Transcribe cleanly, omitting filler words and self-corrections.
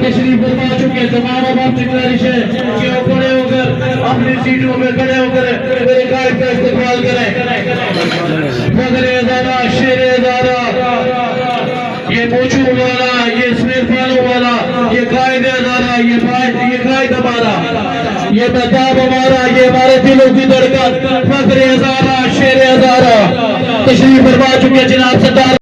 तशरीफ फरमा चुके तमाम अवाम से गुजारिश है कि वो खड़े होकर अपनी सीटों में खड़े होकर मेरे गाइड का इस्तेमाल करें। फखरे ज़ारा, शेरे ज़ारा, ये मोचू वाला, ये स्मेर फालो वाला, ये गाइड ज़ारा, ये गाइड हमारा, ये महताब हमारा, ये हमारे दिलों की धड़कन। फखरे ज़ारा, शेरे ज़ारा तशरीफ फरमा चुके जनाब सरदार।